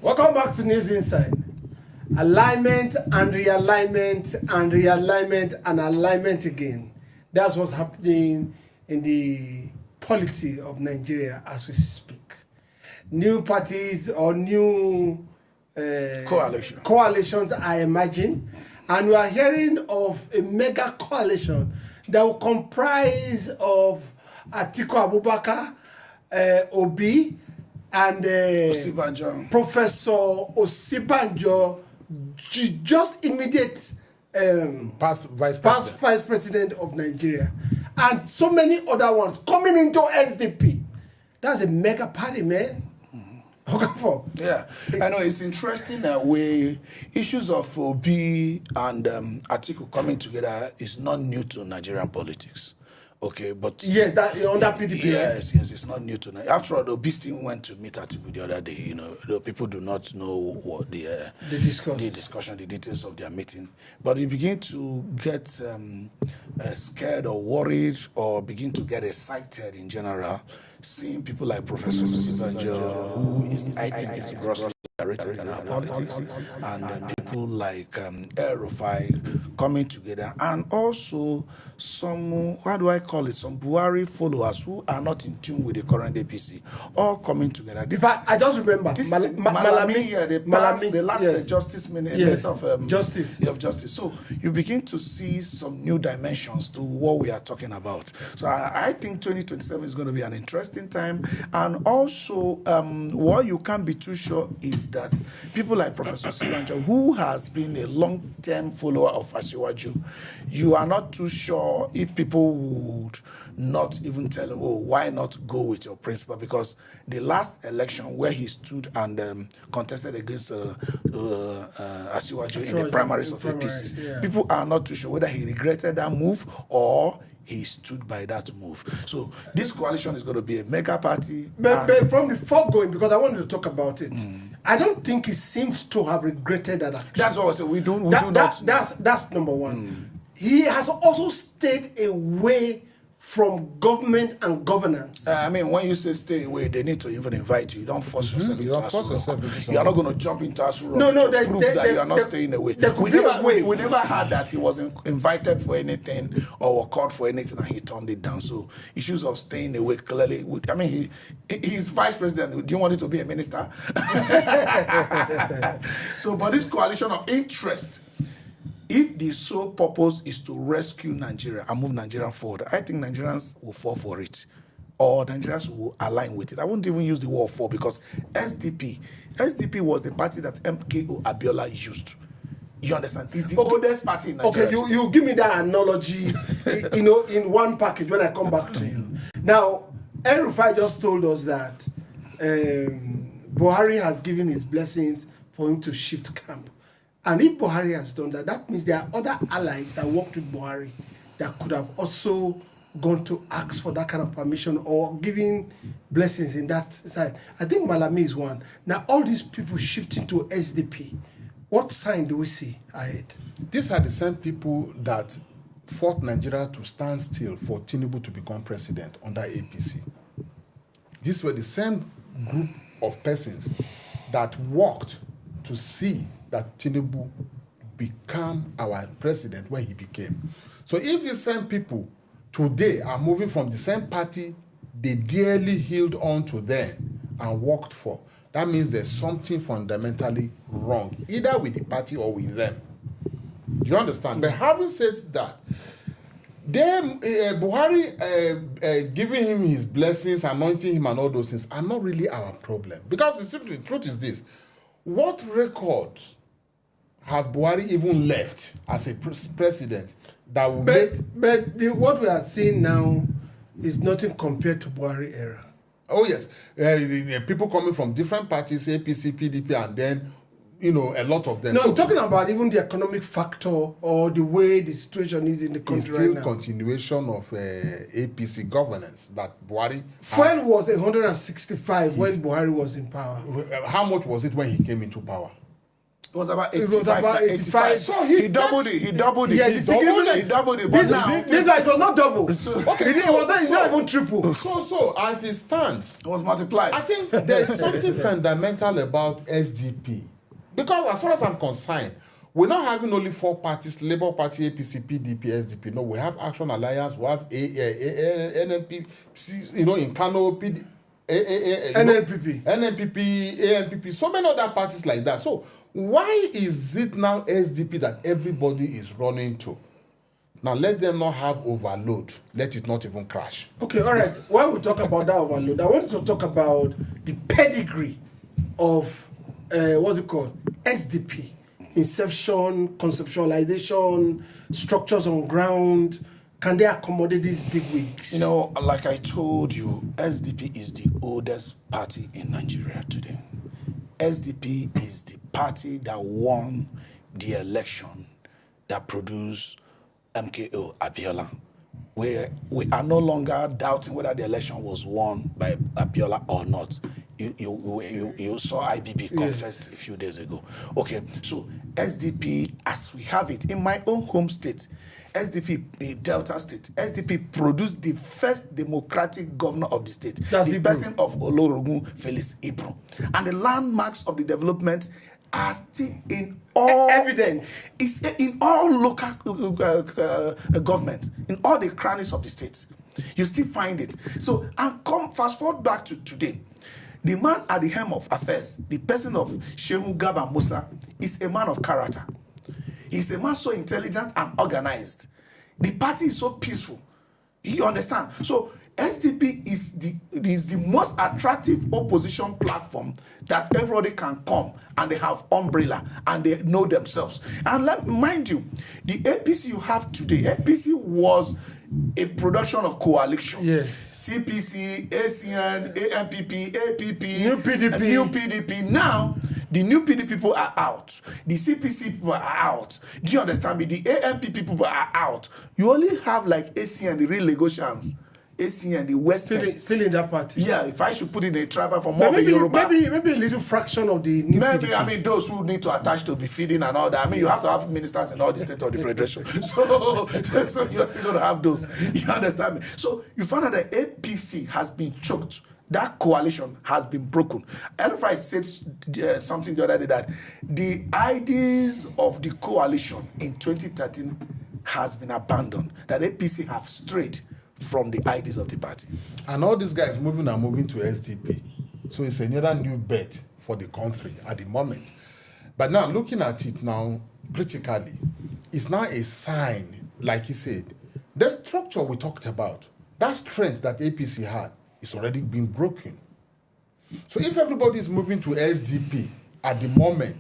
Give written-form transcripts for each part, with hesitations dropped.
Welcome back to News Inside. Alignment and realignment and realignment and alignment again. That's what's happening in the polity of Nigeria as we speak. New parties or new coalitions are emerging, and we are hearing of a mega coalition that will comprise of Atiku Abubakar, Obi, and Professor Osinbajo, just immediate past vice president of Nigeria, and so many other ones coming into SDP. That's a mega party, man. Yeah, I know it's interesting that issues of Obi and Atiku coming together is not new to Nigerian politics. Okay, but yes, that under PDP. Yes, it's not new to Nigeria. After all, the Obi still went to meet Atiku the other day. You know, the people do not know what the discussion, the details of their meeting. But you begin to get scared or worried, or begin to get excited in general, seeing people like Professor Osinbajo, who is, I think, is grossly underrated in our politics, and people like El-Rufai coming together, and also some, how do I call it, some Buhari followers who are not in tune with the current APC, all coming together. In fact, I just remember Malami, the last Justice Minister of Justice. So you begin to see some new dimensions to what we are talking about. So I think 2027 is going to be an interesting time, and also what you can't be too sure is that people like Professor Osinbajo, who has been a long-term follower of Asiwaju, you are not too sure if people would not even tell him, oh, why not go with your principle? Because the last election where he stood and contested against Asiwaju in the primaries of APC, people are not too sure whether he regretted that move or he stood by that move. So this coalition is going to be a mega party. But from the foregoing, because I wanted to talk about it, I don't think he seems to have regretted that action. That's what I said. We do not. That's number one. He has also stayed away from government and governance. I mean, when you say stay away, they need to even invite you. You don't force yourself into Asu. You are not going to jump into Asu. No, to prove that you are not staying away. We never had that he wasn't invited for anything or called for anything and he turned it down. So issues of staying away clearly. I mean, he's vice president. Do you want it to be a minister? So, but this coalition of interest, if the sole purpose is to rescue Nigeria and move Nigeria forward, I think Nigerians will fall for it, or Nigerians will align with it. I won't even use the word for, because SDP was the party that MKO Abiola used. You understand? It's the oldest party in Nigeria. Okay, you give me that analogy, in one package when I come back to you. Now, El-Rufai just told us that Buhari has given his blessings for him to shift camp. And if Buhari has done that, that means there are other allies that worked with Buhari that could have also gone to ask for that kind of permission or giving blessings in that side. I think Malami is one. Now, all these people shifting to SDP, what sign do we see ahead? These are the same people that fought Nigeria to stand still for Tinubu to become president under APC. These were the same group of persons that worked to see that Tinubu become our president when he became. So if these same people today are moving from the same party they dearly held on to then and worked for, that means there's something fundamentally wrong, either with the party or with them. Do you understand? But having said that, Buhari giving him his blessings, anointing him and all those things are not really our problem. Because the truth is this: what records have Buhari even left as a president that will what we are seeing now is nothing compared to Buhari era. Oh yes, people coming from different parties, APC, PDP, and then a lot of them. No, I'm talking about even the economic factor or the way the situation is in the country. It's still right now. Continuation of APC governance that Buhari. Fuel was 165 when Buhari was in power. How much was it when he came into power? It was about It 85. was about 85. So he doubled it. He doubled it. Yes, he he doubled doubled it. it. He doubled it. But This now it was not double. Okay, It was not even triple. So as it stands, it was multiplied. I think there's something fundamental about SDP. Because as far as I'm concerned, we're not having only 4 parties, Labour Party, APC, PDP, SDP. No, we have Action Alliance, we have NNP, in Kano, NNPP. NNPP, ANPP, so many other parties like that. So why is it now SDP that everybody is running to? Now let them not have overload. Let it not even crash. Okay, all right. While we talk about that overload, I wanted to talk about the pedigree of what's it called? SDP. Inception, conceptualization, structures on ground. Can they accommodate these big wigs? You know, like I told you, SDP is the oldest party in Nigeria today. SDP is the party that won the election that produced MKO Abiola. We are no longer doubting whether the election was won by Abiola or not. You saw IBB confessed a few days ago. Okay, so SDP, as we have it in my own home state, SDP, Delta State, SDP produced the first democratic governor of the state, That's the person of Olorogun Felix Ibro. And the landmarks of the development are still in all evident. It's in all local government, in all the crannies of the state. You still find it. So, and come fast forward back to today. The man at the helm of affairs, the person of Shehu Gaba Musa, is a man of character. He's a man so intelligent and organized. The party is so peaceful. You understand? So SDP is the most attractive opposition platform that everybody can come and they have umbrella and they know themselves. And mind you, the APC you have today, APC was a production of coalition. Yes. CPC, ACN, AMPP, APP, New PDP. New PDP. Now, the new PDP people are out. The CPC people are out. Do you understand me? The AMPP people are out. You only have like ACN, the real Lagosians. ACN, the Western. Still in that party. Yeah, if I should put it in a tribal for more of a Maybe Yoruba. a little fraction of the new Maybe, PDP. I mean, those who need to attach to be feeding and all that. I mean, you have to have ministers in all the states of the federation. So you're still going to have those. You understand me? So you find out that APC has been choked. That coalition has been broken. Elfry said something the other day that the ideas of the coalition in 2013 has been abandoned. That APC have strayed from the ideas of the party. And all these guys moving to SDP. So it's another new bet for the country at the moment. But now looking at it now critically, it's now a sign, like he said, the structure we talked about, that strength that APC had is already been broken. So if everybody is moving to SDP at the moment,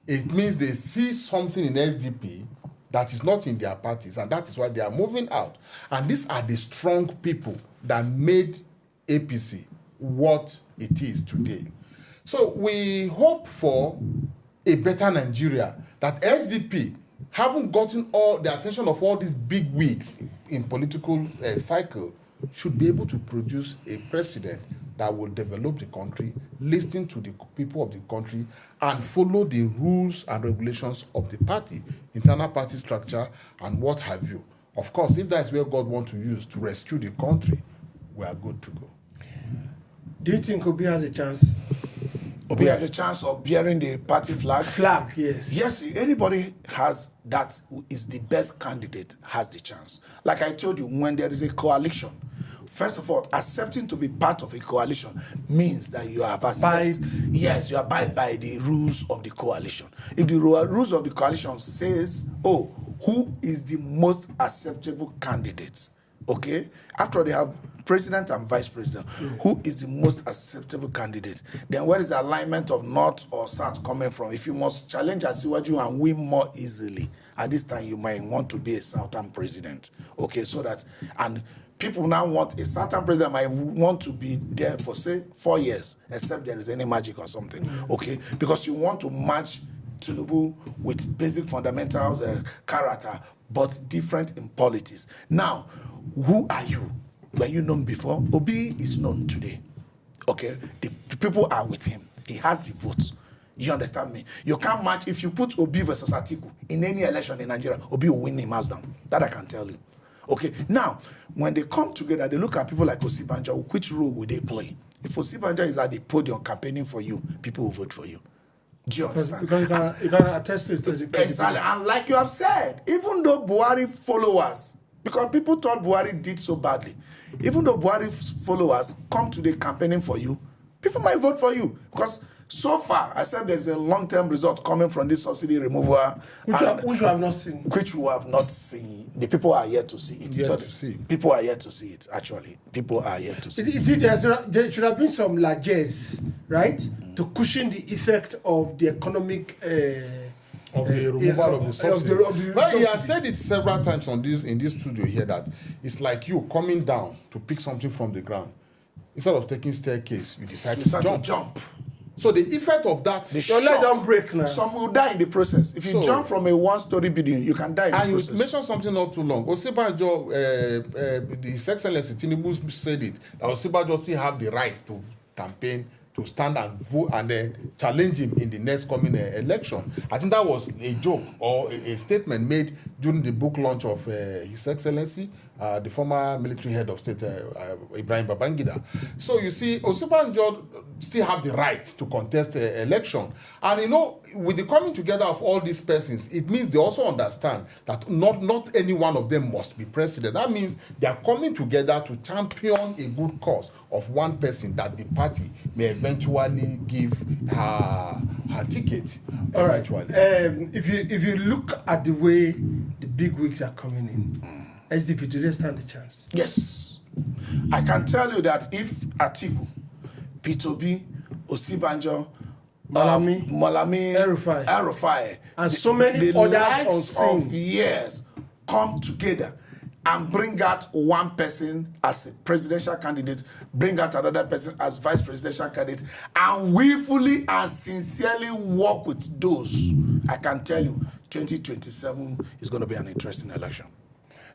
it means they see something in SDP that is not in their parties, and that is why they are moving out. And these are the strong people that made APC what it is today. So we hope for a better Nigeria, that SDP haven't gotten all the attention of all these big wigs in political cycle, should be able to produce a president that will develop the country, listen to the people of the country, and follow the rules and regulations of the party, internal party structure, and what have you. Of course, if that's where God wants to use to rescue the country, we are good to go. Do you think Obi has a chance? Obi has a chance of bearing the party flag. Flag, yes. Yes, anybody has that is the best candidate has the chance. Like I told you, when there is a coalition, first of all, accepting to be part of a coalition means that you have accepted. Yes, you abide by the rules of the coalition. If the rules of the coalition says, oh, who is the most acceptable candidate? Okay? After all, they have president and vice president. Who is the most acceptable candidate? Then where is the alignment of North or South coming from? If you must challenge Asiwaju and win more easily, at this time you might want to be a Southern president. Okay, so that, and people now want a Southern president might want to be there for, say, 4 years, except there is any magic or something. Okay, because you want to match Tinubu with basic fundamentals, character, but different in politics. Now, who are you? Were you known before? Obi is known today. Okay, the people are with him. He has the votes. You understand me? You can't match. If you put Obi versus Atiku in any election in Nigeria, Obi will win him hands down. That I can tell you. Okay, now, when they come together, they look at people like Osinbajo. Which role will they play? If Osinbajo is at the podium campaigning for you, people will vote for you. Do you understand? Because you can attest to it. Exactly. And like you have said, even though Buhari followers, because people thought Buhari did so badly, even though Buhari followers come to the campaigning for you, people might vote for you. Because so far, I said there's a long-term result coming from this subsidy removal. Which you have not seen. Which we have not seen. The people are yet to see it. People are yet to see it, actually. People are yet to see it. There should have been some largesse, right? To cushion the effect of the economic... of the removal of the subsidy. Well, he has said it several times in this studio here that it's like you coming down to pick something from the ground. Instead of taking staircase, you decide to jump. So the effect of that, your leg don't break now. Some will die in the process. If you jump from a one-story building, you can die in the process. And you mentioned something not too long. Osinbajo, His Excellency Tinubu said it, that Osinbajo still have the right to campaign, to stand and vote and then challenge him in the next coming election. I think that was a joke or a statement made during the book launch of His Excellency, the former military head of state, Ibrahim Babangida. So you see, Osinbajo still have the right to contest the election. And you know, with the coming together of all these persons, it means they also understand that not any one of them must be president. That means they are coming together to champion a good cause of one person that the party may eventually give her ticket. All right. If you look at the way the big wigs are coming in, SDP, do they stand a chance? Yes. I can tell you that if Atiku, P2B, Osinbajo, Malami, El-Rufai, and so many others of years come together and bring out one person as a presidential candidate, bring out another person as vice presidential candidate, and willfully and sincerely work with those, I can tell you, 2027 is going to be an interesting election.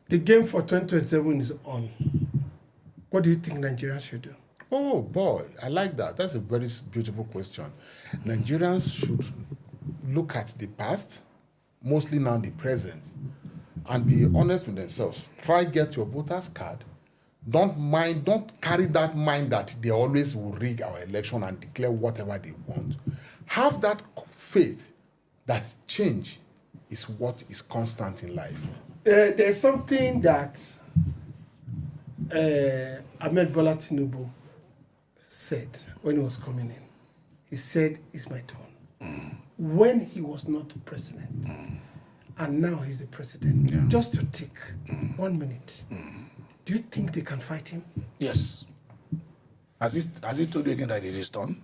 The game for 2027 is on. What do you think Nigerians should do? Oh boy, I like that. That's a very beautiful question. Nigerians should look at the past, mostly now the present, and be honest with themselves. Try get your voter's card. Don't carry that mind that they always will rig our election and declare whatever they want. Have that faith that change is what is constant in life. There's something that Ahmed Bola Tinubu said when he was coming in. He said, "It's my turn." When he was not president, and now he's the president. Yeah. Just to take 1 minute. Do you think they can fight him? Yes. Has he told you again that it is done?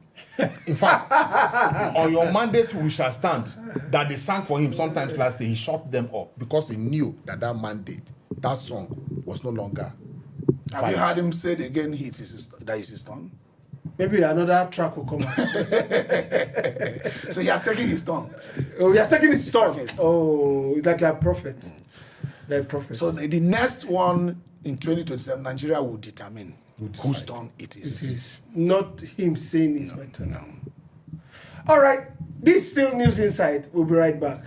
In fact, on your mandate we shall stand, that they sang for him sometimes last year, he shut them up because he knew that mandate, that song was no longer Have valid. You heard him say it again that it's his turn? Maybe another track will come out. So he has taken his turn. Oh, he has taken his turn. Oh, it's like a prophet. So the next one in 2027, Nigeria will determine whose turn it is. It is. Not him saying it's my turn. No. All right. This is still News Inside. We'll be right back.